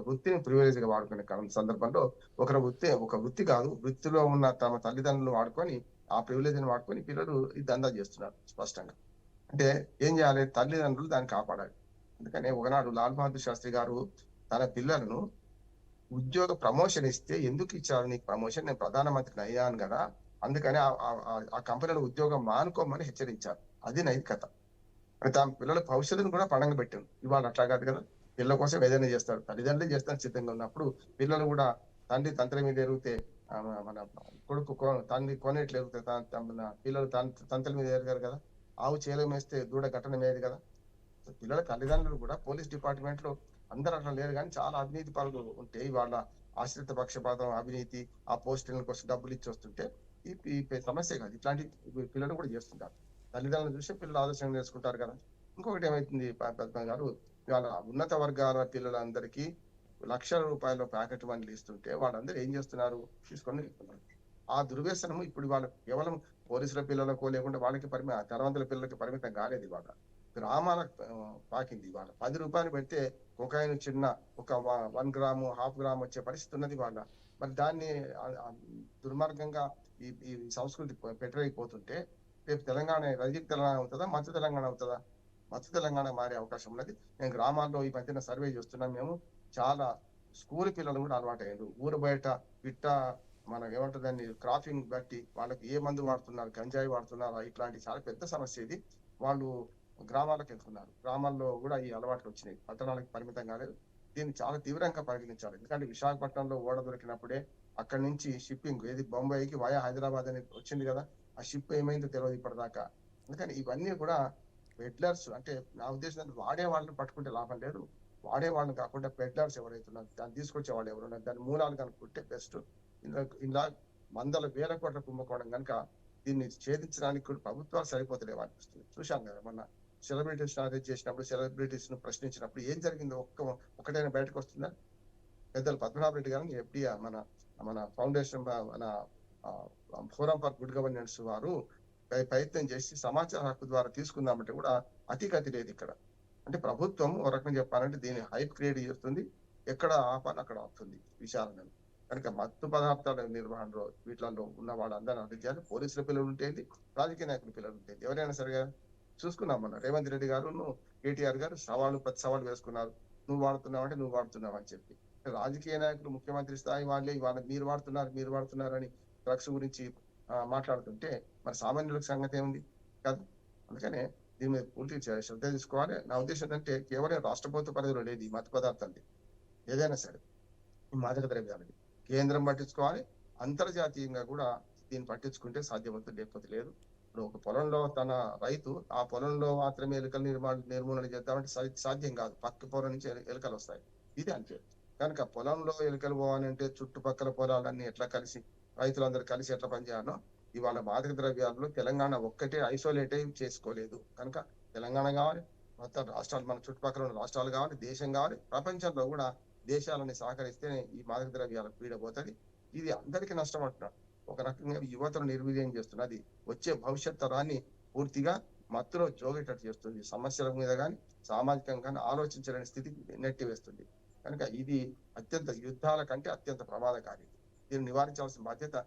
వృత్తిని ప్రివిలేజ్ గా వాడుకునే సందర్భంలో ఒక వృత్తి కాదు, వృత్తిలో ఉన్న తమ తల్లిదండ్రులు వాడుకొని ఆ ప్రివిలేజ్ ని వాడుకొని పిల్లలు ఈ దందా చేస్తున్నారు స్పష్టంగా. అంటే ఏం చేయాలి? తల్లిదండ్రులు దాన్ని కాపాడాలి. అందుకనే ఒకనాడు లాల్ బహదూర్ శాస్త్రి గారు తన పిల్లలను ఉద్యోగ ప్రమోషన్ ఇస్తే, ఎందుకు ఇచ్చారు నీకు ప్రమోషన్? నేను ప్రధానమంత్రిని అయ్యాను కదా, అందుకని ఆ కంపెనీలో ఉద్యోగం మానుకోమని హెచ్చరించారు. అది నైతికత. మరి తమ పిల్లల భవిష్యత్తును కూడా పణంగా పెట్టింది. ఇవాళ అట్లా కాదు కదా, పిల్లల కోసం ఏదైనా చేస్తారు, తల్లిదండ్రులే చేస్తారు సిద్ధంగా ఉన్నప్పుడు పిల్లలు కూడా తండ్రి తంత్రి మీద ఎరిగితే మన కొడుకు తండ్రి కొనేట్లు ఎరిగితే మన పిల్లలు తంత్రి మీద ఎరగారు కదా. ఆవు చేలో మేస్తే దూడ ఘటన మేది కదా. సో పిల్లల తల్లిదండ్రులు కూడా పోలీస్ డిపార్ట్మెంట్ లో అందరూ అట్లా లేరు కానీ చాలా అవినీతి పరులు ఉంటే ఇవాళ ఆశ్రిత పక్షపాతం, అవినీతి, ఆ పోస్టుల కోసం డబ్బులు ఇచ్చి వస్తుంటే ఈ సమస్య కాదు. ఇట్లాంటి పిల్లలు కూడా చేస్తుంటారు. తల్లిదండ్రులు చూసి పిల్లలు ఆలోచన చేసుకుంటారు కదా. ఇంకొకటి ఏమైతుంది పద్మ గారు, ఇవాళ ఉన్నత వర్గాల పిల్లలందరికీ లక్షల రూపాయల ప్యాకెట్ మనీలు ఇస్తుంటే వాళ్ళందరూ ఏం చేస్తున్నారు? తీసుకొని వెళ్తున్నారు. ఆ దుర్వ్యసనము ఇప్పుడు వాళ్ళ కేవలం పోలీసుల పిల్లలకో లేకుంటే వాళ్ళకి ధనవంతుల పిల్లలకి పరిమితం కాలేదు. ఇవాళ గ్రామాలకు పాకింది. ఇవాళ 10 రూపాయలు పెడితే కొకాయిన్ చిన్న ఒక 1 గ్రాము, హాఫ్ గ్రామ్ వచ్చే పరిస్థితి ఉన్నది వాళ్ళ. మరి దాన్ని దుర్మార్గంగా ఈ సంస్కృతి పెట్టరైపోతుంటే రేపు రజక తెలంగాణ అవుతుందా, మత్స్య తెలంగాణ అవుతుందా? మత్స్య తెలంగాణ మారే అవకాశం ఉన్నది. నేను గ్రామాల్లో ఈ మధ్యన సర్వే చేస్తున్నాం మేము. చాలా స్కూల్ పిల్లలు కూడా అలవాటు అయ్యారు. ఊరు బయట పిట్ట మనం ఏమంటారు దాన్ని క్రాపింగ్ బట్టి వాళ్ళకి ఏ మందు వాడుతున్నారు, గంజాయి వాడుతున్నారా, ఇట్లాంటి చాలా పెద్ద సమస్య ఇది. వాళ్ళు గ్రామాలకు వెళ్తున్నారు. గ్రామాల్లో కూడా ఈ అలవాట్లు వచ్చినాయి, పట్టణాలకు పరిమితం కాలేదు. దీన్ని చాలా తీవ్రంగా పరిగణించాలి. ఎందుకంటే విశాఖపట్నంలో ఓడ దొరికినప్పుడే అక్కడి నుంచి షిప్పింగ్ ఏది బొంబాయికి వయా హైదరాబాద్ అని వచ్చింది కదా, ఆ షిప్ ఏమైందో తెలియదు ఇప్పటిదాకా. అందుకని ఇవన్నీ కూడా పెడ్లర్స్, అంటే నా ఉద్దేశం వాడే వాళ్ళని పట్టుకుంటే లాభం లేదు. వాడే వాళ్ళని కాకుండా పెడ్లర్స్ ఎవరైతే ఉన్నారు, దాన్ని తీసుకొచ్చే వాళ్ళు ఎవరున్నారు, దాని మూలాలు కనుక్కుంటే బెస్ట్. ఇలా వందల వేల కోట్ల కుంభకోణం కనుక దీన్ని ఛేదించడానికి కూడా ప్రభుత్వాలు సరిపోతలేవు అనిపిస్తుంది. చూశాం కదా మొన్న సెలబ్రిటీస్ అరెస్ట్ చేసినప్పుడు, సెలబ్రిటీస్ ను ప్రశ్నించినప్పుడు ఏం జరిగిందో ఒకటైనా బయటకు వస్తుందా? పెద్దలు పద్మనాభ రెడ్డి గారిని ఎఫ్డిఆర్ మన మన ఫౌండేషన్ మన ఫోరం ఫర్ గుడ్ గవర్నెన్స్ వారు ప్రయత్నం చేసి సమాచార హక్కు ద్వారా తీసుకుందామంటే కూడా అతిగతి లేదు ఇక్కడ. అంటే ప్రభుత్వం ఒక రకంగా చెప్పాలంటే దీన్ని హైప్ క్రియేట్ చేస్తుంది, ఎక్కడ ఆపాలి అక్కడ ఆపుతుంది విచారణను. కనుక మత్తు పదార్థాల నిర్వహణలో వీటిలో ఉన్న వాళ్ళందరూ అధికారులు, పోలీసుల పిల్లలు ఉంటేంది, రాజకీయ నాయకుల పిల్లలు ఉంటేంది, ఎవరైనా సరిగా చూసుకున్నాం. మన రేవంత్ రెడ్డి గారు కేటీఆర్ గారు ప్రతి సవాలు వేసుకున్నారు. నువ్వు వాడుతున్నావు అంటే నువ్వు వాడుతున్నావు అని చెప్పి. రాజకీయ నాయకులు ముఖ్యమంత్రి స్థాయి వాళ్ళే ఇవాళ మీరు వాడుతున్నారు అని డ్రగ్స్ గురించి మాట్లాడుతుంటే మరి సామాన్యులకు సంగతి ఏముంది కాదు. అందుకనే దీని మీద పూర్తిగా శ్రద్ధ తీసుకోవాలి. నా ఉద్దేశం ఏంటంటే కేవలం రాష్ట్ర ప్రభుత్వ పరిధిలో లేదు ఈ మత్తు పదార్థాలు, ఏదైనా సరే ఈ మాదక ద్రవ్యాలని కేంద్రం పట్టించుకోవాలి, అంతర్జాతీయంగా కూడా దీన్ని పట్టించుకుంటే సాధ్యమవుతుంది, లేకపోతే లేదు. ఇప్పుడు ఒక పొలంలో తన రైతు ఆ పొలంలో మాత్రమే ఎలుకల నిర్మూలన చేద్దామంటే సాధ్యం కాదు. పక్క పొలం నుంచి ఎలుకలు వస్తాయి. ఇది అంతే. కనుక పొలంలో ఎలుకలు పోవాలంటే చుట్టుపక్కల పొలాలన్నీ ఎట్లా కలిసి రైతులందరూ కలిసి ఎట్లా పనిచేయాలో ఇవాళ మాదక ద్రవ్యాల్లో తెలంగాణ ఒక్కటే ఐసోలేట్ అయి చేసుకోలేదు. కనుక తెలంగాణ కావాలి, మొత్తం రాష్ట్రాలు, మన చుట్టుపక్కల ఉన్న రాష్ట్రాలు కావాలి, దేశం కావాలి, ప్రపంచంలో కూడా దేశాలని సహకరిస్తేనే ఈ మాదక ద్రవ్యాల పీడ పోతుంది. ఇది అందరికీ నష్టం అంటున్నాడు. ఒక రకంగా యువతను నిర్వీర్యం చేస్తున్నది, వచ్చే భవిష్యత్ తరాన్ని పూర్తిగా మత్తులో జోగేటట్టు చేస్తుంది. సమస్యల మీద కానీ సామాజికంగా కానీ ఆలోచించలేని స్థితికి నెట్టివేస్తుంది. కనుక ఇది అత్యంత యుద్ధాల కంటే అత్యంత ప్రమాదకారి. దీన్ని నివారించాల్సిన బాధ్యత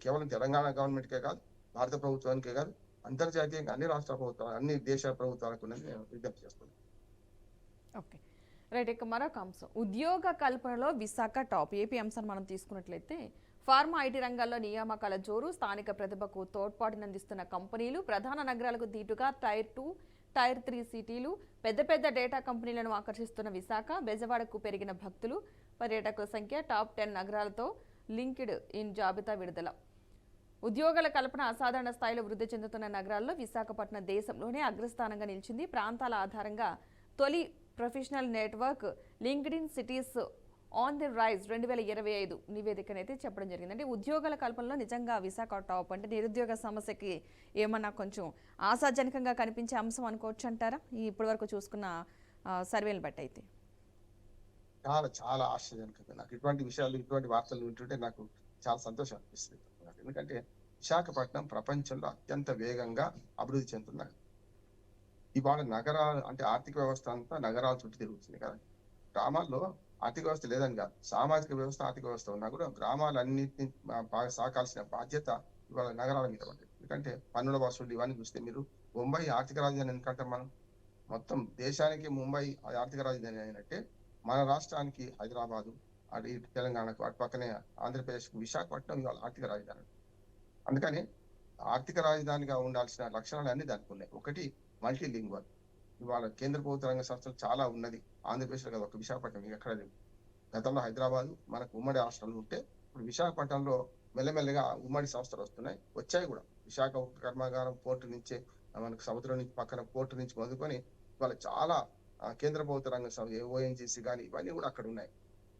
కేవలం తెలంగాణ గవర్నమెంట్కే కాదు, భారత ప్రభుత్వానికే కాదు, అంతర్జాతీయంగా అన్ని రాష్ట్ర ప్రభుత్వాలు, అన్ని దేశాల ప్రభుత్వాలకు నేను విజ్ఞప్తి చేస్తున్నాను. Okay right. ఇక మరొక అంశం, ఉద్యోగ కల్పనలో విశాఖ టాప్. ఏపీ అంశాన్ని మనం తీసుకున్నట్లయితే ఫార్మా, ఐటీ రంగాల్లో నియామకాల జోరు, స్థానిక ప్రతిభకు తోడ్పాటునందిస్తున్న కంపెనీలు, ప్రధాన నగరాలకు దీటుగా టైర్ 2, టైర్ 3 సిటీలు, పెద్ద పెద్ద డేటా కంపెనీలను ఆకర్షిస్తున్న విశాఖ, బెజవాడకు పెరిగిన భక్తులు, పర్యాటకుల సంఖ్య, టాప్ 10 నగరాలతో లింక్డ్ ఇన్ జాబితా విడుదల. ఉద్యోగాల కల్పన అసాధారణ స్థాయిలో వృద్ధి చెందుతున్న నగరాల్లో విశాఖపట్నం దేశంలోనే అగ్రస్థానంగా నిలిచింది. ప్రాంతాల ఆధారంగా తొలి professional network LinkedIn cities on the rise 2025 నివేదికనైతే చెప్పడం జరిగింది. అంటే ఉద్యోగాల కల్పనలో నిజంగా విశాఖ టాప్. అంటే నిరుద్యోగ సమస్యకి ఏమన్నా కొంచెం ఆశాజనకంగా కనిపించే అంశం అనుకోవచ్చు అంటారా ఈ ఇప్పటి వరకు చూసుకున్న సర్వేలు బట్టి అయితే? చాలా చాలా ఆశ్చర్యజనకంగా నాకు ఇటువంటి విషయాలు, ఇటువంటి వార్తలు వింటుంటే నాకు చాలా సంతోషం అనిపిస్తుంది. ఎందుకంటే విశాఖపట్నం ప్రపంచంలో అత్యంత వేగంగా అభివృద్ధి చెందుతున్నారు. ఇవాళ నగరాలు అంటే ఆర్థిక వ్యవస్థ అంతా నగరాల చుట్టూ తిరుగుతుంది కదా. గ్రామాల్లో ఆర్థిక వ్యవస్థ లేదని కాదు, సామాజిక వ్యవస్థ ఆర్థిక వ్యవస్థ ఉన్నా కూడా గ్రామాలన్నింటినీ బాగా సాకాల్సిన బాధ్యత ఇవాళ నగరాల మీద ఉంది. ఎందుకంటే పన్నుల వసూళ్లు ఇవన్నీ చూస్తే మీరు ముంబై ఆర్థిక రాజధాని ఎందుకంటే మనం మొత్తం దేశానికి ముంబై ఆర్థిక రాజధాని అయినట్టే మన రాష్ట్రానికి హైదరాబాదు, అటు ఇటు తెలంగాణకు, అటు పక్కనే ఆంధ్రప్రదేశ్కు విశాఖపట్నం ఇవాళ ఆర్థిక రాజధాని. అందుకని ఆర్థిక రాజధానిగా ఉండాల్సిన లక్షణాలు అన్ని దానికి ఉన్నాయి. ఒకటి మల్టీ లింగ్వల్. ఇవాళ కేంద్ర ప్రభుత్వ రంగ సంస్థలు చాలా ఉన్నది ఆంధ్రప్రదేశ్లో కదా, ఒక విశాఖపట్నం ఎక్కడ లేదు. గతంలో హైదరాబాద్ మనకు ఉమ్మడి రాష్ట్రాలు ఉంటే ఇప్పుడు విశాఖపట్నంలో మెల్లమెల్లగా ఉమ్మడి సంస్థలు వస్తున్నాయి, వచ్చాయి కూడా. విశాఖ ఉక్కు కర్మాగారం పోర్టు నుంచే మనకు సముద్రం నుంచి పక్కన పోర్టు నుంచి మొదలుకొని ఇవాళ చాలా కేంద్ర ప్రభుత్వ రంగ సంస్థ ఓఎన్జీసీ కానీ ఇవన్నీ కూడా అక్కడ ఉన్నాయి.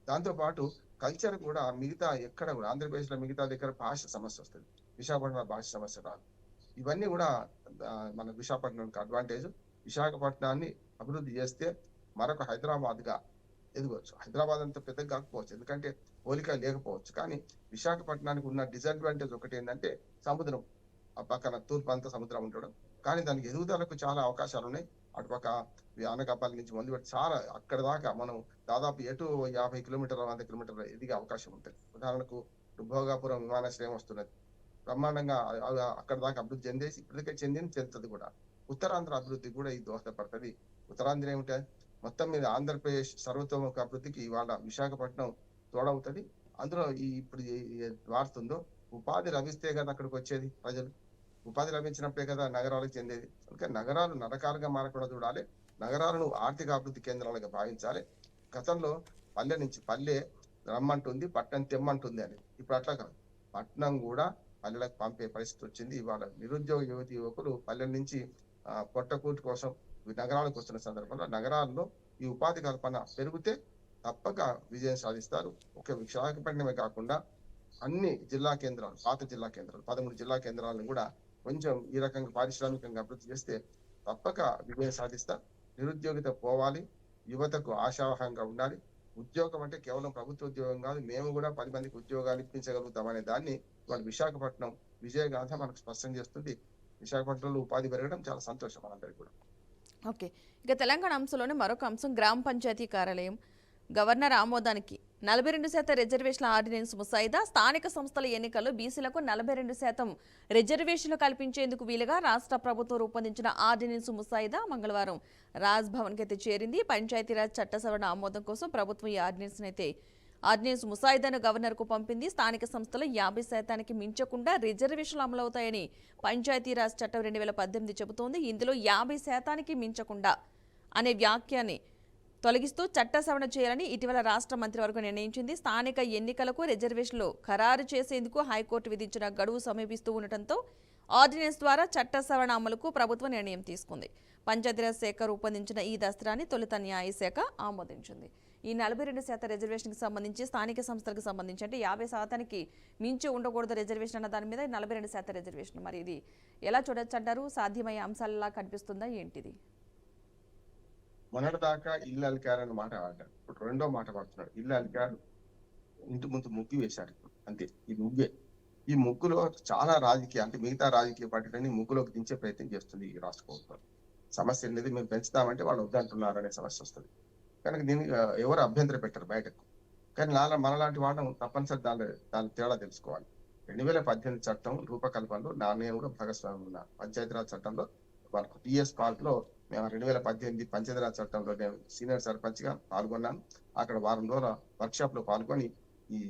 దాంతో పాటు కల్చర్ కూడా మిగతా ఎక్కడ కూడా ఆంధ్రప్రదేశ్ లో మిగతా దగ్గర భాష సమస్య వస్తుంది, విశాఖపట్నంలో భాష సమస్య రాదు. ఇవన్నీ కూడా మన విశాఖపట్నానికి అడ్వాంటేజ్. విశాఖపట్నాన్ని అభివృద్ధి చేస్తే మరొక హైదరాబాద్ గా ఎదగవచ్చు. హైదరాబాద్ అంత పెద్దగా కాకపోవచ్చు, ఎందుకంటే పోలిక లేకపోవచ్చు. కానీ విశాఖపట్నానికి ఉన్న డిసడ్వాంటేజ్ ఒకటి ఏంటంటే సముద్రం, ఆ పక్కన తూర్పు అంతా సముద్రం ఉండడం. కానీ దానికి ఎదుగుదలకు చాలా అవకాశాలు ఉన్నాయి. అటుపక్క అనకాపల్లి నుంచి మొదలుపెట్టి చాలా అక్కడ దాకా మనం దాదాపు ఎటు 50 కిలోమీటర్ల 100 కిలోమీటర్ల ఎదిగే అవకాశం ఉంటుంది. ఉదాహరణకు భోగాపురం విమానాశ్రయం వస్తున్నది, బ్రహ్మాండంగా అక్కడ దాకా అభివృద్ధి చెందేసి ఇప్పటికే చెందుతుంది కూడా. ఉత్తరాంధ్ర అభివృద్ధి కూడా ఇది దోహదపడుతుంది. ఉత్తరాంధ్ర ఏమిటంటే మొత్తం మీద ఆంధ్రప్రదేశ్ సర్వతోముఖ అభివృద్ధికి ఇవాళ విశాఖపట్నం తోడవుతుంది. అందులో ఇప్పుడు వాడుతుందో ఉపాధి లభిస్తే కదా అక్కడికి వచ్చేది ప్రజలు. ఉపాధి లభించినప్పుడే కదా నగరాలకు చెందేది. అందుకే నగరాలు నరకాలుగా మారకుండా చూడాలి, నగరాలను ఆర్థిక అభివృద్ధి కేంద్రాలుగా భావించాలి. గతంలో పల్లె నుంచి పల్లె రమ్మంటుంది, పట్టణం తెమ్మంటుంది అని. ఇప్పుడు అట్లా కాదు, పట్టణం కూడా పల్లెలకు పంపే పరిస్థితి వచ్చింది. ఇవాళ నిరుద్యోగ యువతి యువకులు పల్లెల నుంచి పొట్టకూటి కోసం నగరాలకు వస్తున్న సందర్భంలో నగరాల్లో ఈ ఉపాధి కల్పన పెరిగితే తప్పక విజయం సాధిస్తారు. ఒక విశాఖపట్నమే కాకుండా అన్ని జిల్లా కేంద్రాలు, పాత జిల్లా కేంద్రాలు 13 జిల్లా కేంద్రాలను కూడా కొంచెం ఈ రకంగా పారిశ్రామికంగా అభివృద్ధి చేస్తే తప్పక విజయం సాధిస్తా. నిరుద్యోగిత పోవాలి, యువతకు ఆశావహంగా ఉండాలి. ఉద్యోగం అంటే కేవలం ప్రభుత్వ ఉద్యోగం కాదు, మేము కూడా 10 మందికి ఉద్యోగాలు ఇప్పించగలుగుతాం అనే దాన్ని వాళ్ళ విశాఖపట్నం విజయగాథ మనకు స్పష్టం చేస్తుంది. విశాఖపట్నంలో ఉపాధి పెరగడం చాలా సంతోషం మనందరికీ కూడా. ఓకే, ఇక తెలంగాణ అంశంలోనే మరొక అంశం గ్రామ పంచాయతీ కార్యాలయం గవర్నర్ ఆమోదానికి 42% రిజర్వేషన్ల ఆర్డినెన్స్ ముసాయిదా. స్థానిక సంస్థల ఎన్నికల్లో బీసీలకు 42% రిజర్వేషన్లు కల్పించేందుకు వీలుగా రాష్ట్ర ప్రభుత్వం రూపొందించిన ఆర్డినెన్స్ ముసాయిదా మంగళవారం రాజ్ భవన్కి అయితే చేరింది. పంచాయతీరాజ్ చట్ట సవరణ ఆమోదం కోసం ప్రభుత్వం ఈ ఆర్డినెన్స్ ముసాయిదాను గవర్నర్కు పంపింది. స్థానిక సంస్థలు 50% మించకుండా రిజర్వేషన్లు అమలవుతాయని పంచాయతీరాజ్ చట్టం 2018 చెబుతోంది. ఇందులో 50% మించకుండా అనే వ్యాఖ్యాన్ని తొలగిస్తూ చట్ట సవరణ చేయాలని ఇటీవల రాష్ట్ర మంత్రివర్గం నిర్ణయించింది. స్థానిక ఎన్నికలకు రిజర్వేషన్లు ఖరారు చేసేందుకు హైకోర్టు విధించిన గడువు సమీపిస్తూ ఉండటంతో ఆర్డినెన్స్ ద్వారా చట్ట సవరణ అమలుకు ప్రభుత్వం నిర్ణయం తీసుకుంది. పంచాయతీరాజ్ శాఖ రూపొందించిన ఈ దస్త్రాన్ని తొలుత న్యాయశాఖ ఆమోదించింది. ఈ 42% రిజర్వేషన్కి సంబంధించి స్థానిక సంస్థలకు సంబంధించి అంటే 50% మించి ఉండకూడదు రిజర్వేషన్ అన్న దాని మీద 42% రిజర్వేషన్. మరి ఇది ఎలా చూడొచ్చు అంటారు? సాధ్యమయ్యే అంశాలలా కనిపిస్తుందా ఏంటిది? మొన్నటిదాకా ఇల్లు అలికారు అనే మాట ఆడారు, ఇప్పుడు రెండో మాట పడుతున్నాడు. ఇల్లు అలికారు, ఇంటి ముందు ముగ్గు వేశారు. అంతే, ఈ ముగ్గే. ఈ ముగ్గులో చాలా రాజకీయ అంటే మిగతా రాజకీయ పార్టీలన్నీ ముగ్గులోకి దించే ప్రయత్నం చేస్తుంది ఈ రాష్ట్ర ప్రభుత్వం. సమస్య అనేది మేము పెంచుతామంటే వాళ్ళు వద్దంటున్నారు అనే సమస్య వస్తుంది. కనుక దీనికి ఎవరు అభ్యంతరం పెట్టారు బయటకు. కానీ మనలాంటి వాళ్ళం తప్పనిసరి దాని తేడా తెలుసుకోవాలి. 2018 చట్టం రూపకల్పనలో నేను కూడా భాగస్వామి ఉన్నా. పంచాయతీరాజ్ చట్టంలో వాళ్ళకు టిఎస్ పార్క్ లో మేము 2018 పంచాయతీరాజ్ చట్టంలో నేను సీనియర్ సర్పంచ్ గా పాల్గొన్నాను. అక్కడ వారం రోజుల వర్క్ షాప్ లో పాల్గొని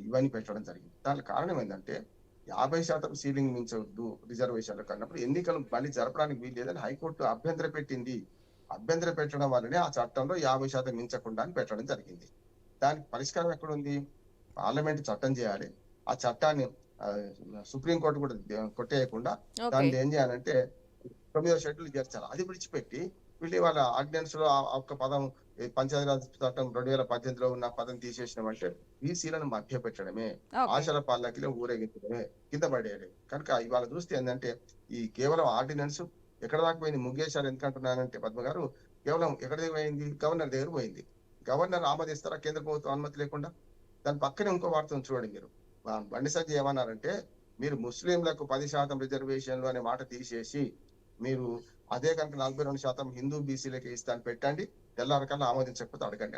ఇవన్నీ పెట్టడం జరిగింది. దానికి కారణం ఏంటంటే 50% సీలింగ్ మించవద్దు రిజర్వేషన్లకు అన్నప్పుడు ఎన్నికలు మళ్ళీ జరపడానికి వీలు లేదని హైకోర్టు అభ్యంతరం పెట్టింది. అభ్యంతరం పెట్టడం వల్లనే ఆ చట్టంలో 50% మించకుండా అని పెట్టడం జరిగింది. దానికి పరిష్కారం ఎక్కడుంది? పార్లమెంట్ చట్టం చేయాలి, ఆ చట్టాన్ని సుప్రీంకోర్టు కూడా కొట్టేయకుండా ఓకే. దాన్ని ఏం చేయాలంటే 9వ షెడ్యూల్ చేర్చాలి. అది విడిచిపెట్టి వీళ్ళు వాళ్ళ ఆర్డినెన్స్ లో ఆ ఒక్క పదం పంచాయతీరాజ్ చట్టం 2018లో ఉన్న పదం తీసేసినామంటే బీసీలను మభ్యపెట్టడమే, ఓకే. ఆశల పల్లకిలో ఊరేగించడమే, కింద పడేయడం. కనుక ఇవాళ చూస్తే ఏంటంటే ఈ కేవలం ఆర్డినెన్స్ ఎక్కడ దాకా పోయింది, ముగ్గేశారు. ఎందుకంటున్నానంటే పద్మ గారు, కేవలం ఎక్కడ దగ్గర పోయింది, గవర్నర్ దగ్గర పోయింది. గవర్నర్ ఆమోదిస్తారా కేంద్ర ప్రభుత్వం అనుమతి లేకుండా? దాని పక్కనే ఇంకో వార్త ఉంది చూడండి మీరు. బండి సంజయ్ ఏమన్నారంటే, మీరు ముస్లింలకు 10% రిజర్వేషన్లు అనే మాట తీసేసి మీరు అదే కనుక 42% హిందూ బీసీలకి ఇస్తాను పెట్టండి, తెల్లారికల్లా ఆమోదించకపోతే అడగండి.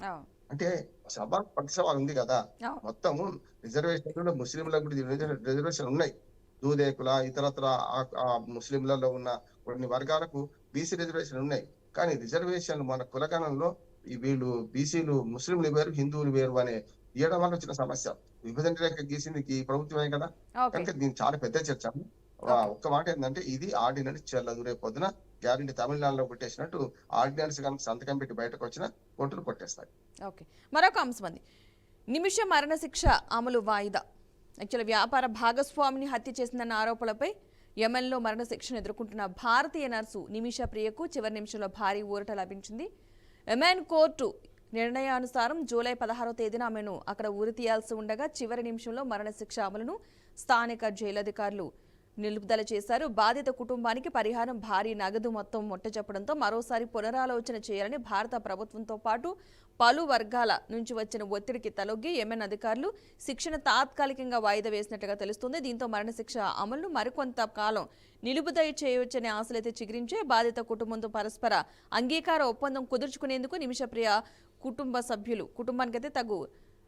అవును. అంటే సభ పక్షవాలు ఉంది కదా, అవును. మొత్తము రిజర్వేషన్ ముస్లింలకు కూడా రిజర్వేషన్ ఉన్నాయి. దూదేకుల ఇతరత్ర ఆ ముస్లింలలో ఉన్న కొన్ని వర్గాలకు బీసీ రిజర్వేషన్ ఉన్నాయి. కానీ రిజర్వేషన్ మన కులగణంలో వీళ్ళు బీసీలు ముస్లింలు వేరు, హిందువులు వేరు అనే తీయడం వల్ల వచ్చిన సమస్య. విభజన రేఖ గీసింది ఈ ప్రభుత్వమే కదా. ఓకే. కనుక దీన్ని చాలా పెద్ద చర్చ. ఓకే. ఒక్క మాట ఏంటంటే ఇది ఆర్డినెన్స్ చెల్లదు. రేపు పొద్దున గ్యారెంటీ తమిళనాడులో కొట్టేసినట్టు ఆర్డినెన్స్ కనుక సంతకం పెట్టి బయటకు వచ్చిన కోర్టులు కొట్టేస్తాయి. ఓకే. మరొక అంశం ఉంది. నిమిష మరణశిక్ష అమలు వాయిదా. యాక్చువల్ వ్యాపార భాగస్వామిని హత్య చేసిందన్న ఆరోపణలపై యెమెన్లో మరణశిక్షను ఎదుర్కొంటున్న భారతీయ నర్సు నిమిష ప్రియకు చివరి నిమిషంలో భారీ ఊరట లభించింది. యెమెన్ కోర్టు నిర్ణయానుసారం జూలై 16వ తేదీన ఆమెను అక్కడ ఉరి తీయాల్సి ఉండగా చివరి నిమిషంలో మరణశిక్ష అమలును స్థానిక జైలు అధికారులు నిలుపుదల చేశారు. బాధిత కుటుంబానికి పరిహారం, భారీ నగదు మొత్తం ముట్టజెప్పడంతో మరోసారి పునరాలోచన చేయాలని భారత ప్రభుత్వంతో పాటు పలు వర్గాల నుంచి వచ్చిన ఒత్తిడికి తలొగ్గి యెమెన్ అధికారులు శిక్షను తాత్కాలికంగా వాయిదా వేసినట్టుగా తెలుస్తుంది. దీంతో మరణశిక్ష అమలును మరికొంత కాలం నిలుపుదల చేయవచ్చనే ఆశలైతే చిగురించే. బాధిత కుటుంబంతో పరస్పర అంగీకార ఒప్పందం కుదుర్చుకునేందుకు నిమిషప్రియ కుటుంబ సభ్యులు కుటుంబానికైతే తగు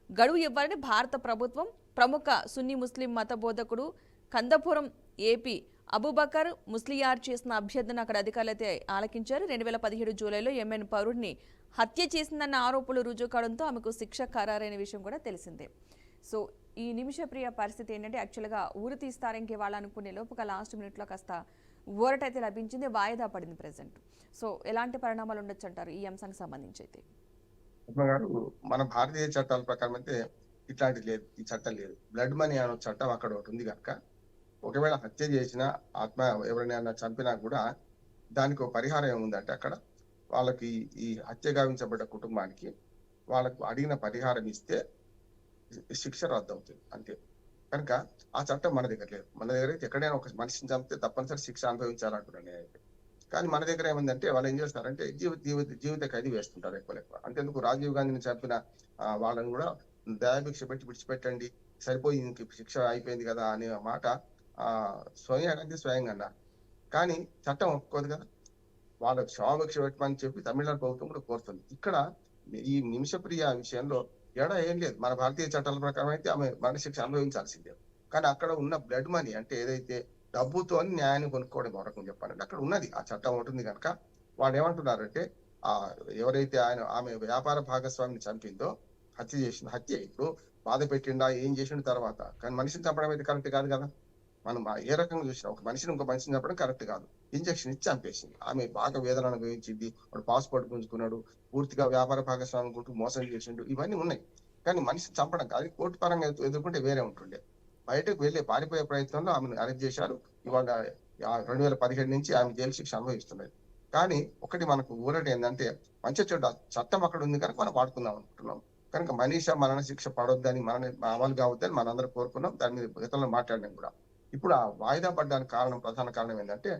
గడువు ఇవ్వాలని భారత ప్రభుత్వం ప్రముఖ సున్నీ ముస్లిం మత బోధకుడు కందపురం ఏపీ అబూబకర్ ముస్లియార్ చేసిన అభ్యర్థన అక్కడ అధికారులు అయితే ఆలకించారు. 2017 జూలైలో యెమెన్ పౌరుడిని హత్య చేసిందన్న ఆరోపణలు రుజువు కావడంతో ఆమెకు శిక్ష ఖరారైన విషయం కూడా తెలిసిందే. సో ఈ నిమిషప్రియ పరిస్థితి ఏంటంటే యాక్చువల్గా ఊరు తీస్తారంకే వాళ్ళు అనుకునే లోపుగా లాస్ట్ మినిట్లో కాస్త ఊరట అయితే లభించింది, వాయిదా పడింది ప్రెసెంట్. సో ఎలాంటి పరిణామాలు ఉండొచ్చు అంటారు ఈ అంశానికి సంబంధించి అయితే? గారు, మన భారతీయ చట్టాల ప్రకారం అయితే ఇట్లాంటిది లేదు, ఈ చట్టం లేదు. బ్లడ్ మనీ అనే చట్టం అక్కడ ఒకటి ఉంది కనుక ఒకవేళ హత్య చేసిన ఆత్మ ఎవరైనా చంపినా కూడా దానికి ఒక పరిహారం ఏముందంటే అక్కడ వాళ్ళకి ఈ హత్య గావించబడ్డ కుటుంబానికి వాళ్ళకు అడిగిన పరిహారం ఇస్తే శిక్ష రద్దు అవుతుంది అంతే. కనుక ఆ చట్టం మన దగ్గర లేదు. మన దగ్గర అయితే ఎక్కడైనా ఒక మనిషిని చంపితే తప్పనిసరి శిక్ష అనుభవించాలంటున్నాను నేనైతే. కానీ మన దగ్గర ఏమందంటే వాళ్ళు ఏం చేస్తారంటే జీవిత ఖైదీ వేస్తుంటారు ఎక్కువ. అంతేందుకు రాజీవ్ గాంధీని చంపిన వాళ్ళని కూడా దయాభిక్ష పెట్టి విడిచిపెట్టండి, సరిపోయి ఇంక శిక్ష అయిపోయింది కదా అనే మాట సోనియా గాంధీ స్వయంగా అన్నారు. కానీ చట్టం ఒప్పుకోదు కదా. వాళ్ళకు క్షమాభిక్ష పెట్టమని చెప్పి తమిళనాడు ప్రభుత్వం కూడా కోరుతుంది. ఇక్కడ ఈ నిమిషప్రియ విషయంలో ఏం లేదు. మన భారతీయ చట్టాల ప్రకారం అయితే ఆమె మరణశిక్ష అనుభవించాల్సిందే. కానీ అక్కడ ఉన్న బ్లడ్ మనీ అంటే ఏదైతే డబ్బుతో న్యాయాన్ని కొనుక్కోవడం వరకు చెప్పాలంటే అక్కడ ఉన్నది, ఆ చట్టం ఉంటుంది కనుక వాళ్ళు ఏమంటున్నారంటే ఎవరైతే ఆమె వ్యాపార భాగస్వామిని చంపిందో, హత్య ఇప్పుడు బాధ పెట్టిండా ఏం చేసిన తర్వాత, కానీ మనిషిని చంపడం అయితే కరెక్ట్ కాదు కదా. మనం ఏ రకంగా చూసినా ఒక మనిషిని ఇంకో మనిషిని చంపడం కరెక్ట్ కాదు. ఇంజక్షన్ ఇచ్చి చంపేసింది. ఆమె బాగా వేదన అనుభవించింది. వాడు పాస్పోర్ట్ గుంజుకున్నాడు, పూర్తిగా వ్యాపార భాగస్వామి గుంటూ మోసం చేసిండు, ఇవన్నీ ఉన్నాయి. కానీ మనిషిని చంపడం కాదు. కోర్టు పరంగా ఎదుర్కొంటే వేరే ఉంటుండే. బయటకు వెళ్ళి పారిపోయే ప్రయత్నంలో ఆమెను అరెస్ట్ చేశారు. ఇవాళ 2017 నుంచి ఆమె జైలు శిక్ష అనుభవిస్తున్నది. కానీ ఒకటి మనకు ఊరట ఏంటంటే మంచి చెడ్డ చట్టం అక్కడ ఉంది కనుక మనం వాడుకుందాం అనుకుంటున్నాం. కనుక మనీషా మరణ శిక్ష పడొద్దని అమలు కావద్దని మనందరూ కోరుకున్నాం. దాని మీద గతంలో మాట్లాడినాం కూడా. ఇప్పుడు ఆ వాయిదా పడ్డానికి ప్రధాన కారణం ఏంటంటే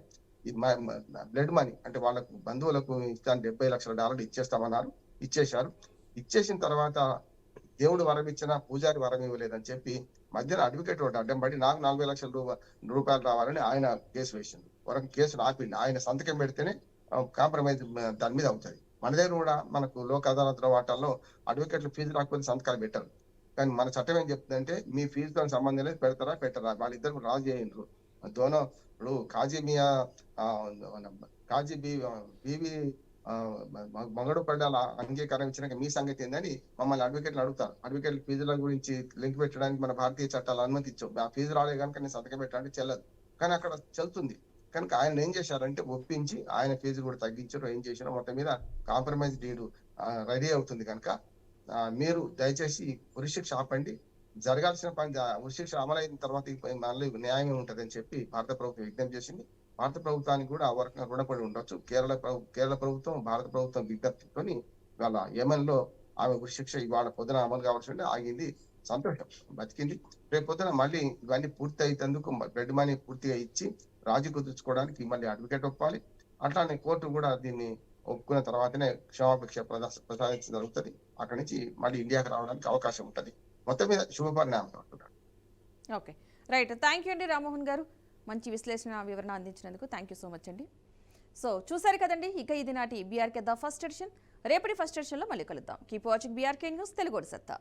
బ్లడ్ మనీ అంటే వాళ్ళకు బంధువులకు ఇస్తాను $70 లక్షల ఇచ్చేస్తామన్నారు, ఇచ్చేశారు. ఇచ్చేసిన తర్వాత దేవుడు వరం ఇచ్చినా పూజారి వరం ఇవ్వలేదని చెప్పి మధ్యన అడ్వకేట్ ఒకటి అడ్డం పడి నాకు 40 లక్షల రూపాయలు రావాలని ఆయన కేసు వేసిండు. వరకు కేసును ఆపిండు. ఆయన సంతకం పెడితేనే కాంప్రమైజ్ దాని మీద అవుతుంది. మన దగ్గర కూడా మనకు లోక్ అదాలత్ల వాటాల్లో అడ్వకేట్లు ఫీజు రాకపోతే సంతకాలు పెట్టరు. కానీ మన చట్టం ఏం చెప్తుందంటే మీ ఫీజుతో సంబంధం లేదు, పెడతారా పెట్టరా, వాళ్ళిద్దరు రాజు చేయండ్రు దోనో. ఇప్పుడు కాజీ బీవి మంగడు పడ్డాల అంగీకారం ఇచ్చినాక మీ సంగతి ఏందని మమ్మల్ని అడ్వకేట్లు అడుగుతారు. అడ్వకేట్ల ఫీజుల గురించి లింక్ పెట్టడానికి మన భారతీయ చట్టాలు అనుమతించవు. ఆ ఫీజు రాలే కనుక నేను సంతకం పెట్టడానికి చెల్లదు. కానీ అక్కడ చెల్తుంది. కనుక ఆయన ఏం చేశారంటే ఒప్పించి ఆయన ఫీజు కూడా తగ్గించారు. ఏం చేశారో మొత్తం మీద కాంప్రమైజ్ డీడ్ రెడీ అవుతుంది. కనుక మీరు దయచేసి ఉరిశిక్ష ఆపండి, జరగాల్సిన పని ఉరిశిక్ష అమలైన తర్వాత మళ్ళీ న్యాయం ఉంటదని చెప్పి భారత ప్రభుత్వం విజ్ఞప్తి చేసింది. భారత ప్రభుత్వానికి కూడా ఆ వర్గం రుణపడి ఉండొచ్చు. కేరళ ప్రభుత్వం, భారత ప్రభుత్వం విజ్ఞప్తితోని ఇవాళ యెమెన్ లో ఆమె ఉరిశిక్ష ఇవాళ పొద్దున అమలు కావాల్సి ఉంటే ఆగింది. సంతోషం, బతికింది. రేపు పొద్దున మళ్ళీ ఇవన్నీ పూర్తి అయ్యేందుకు బెడ్ మనీ పూర్తిగా ఇచ్చి రాజీ కుదుర్చుకోవడానికి మళ్ళీ అడ్వకేట్ ఒప్పాలి. అట్లానే కోర్టు కూడా దీన్ని ఒప్పుకున్న తర్వాతనే క్షమాభిక్ష ప్రసాదించడం జరుగుతుంది. అక్కడి నుంచి మళ్ళీ ఇండియాకి రావడానికి అవకాశం ఉంటుంది. మొత్తం మీద శుభపరిణామం అంటున్నాడు. Okay, right. థ్యాంక్ యూ అండి రామ్మోహన్ గారు, మంచి విశ్లేషణ వివరణ అందించినందుకు థ్యాంక్ యూ సో మచ్ అండి. సో చూసారు కదండి, ఇక ఇది నాటి బీఆర్కే ద ఫస్ట్ ఎడిషన్. రేపటి ఫస్ట్ ఎడిషన్లో మళ్ళీ కలుద్దాం. Keep watching BRK news, Telugu సత్తా.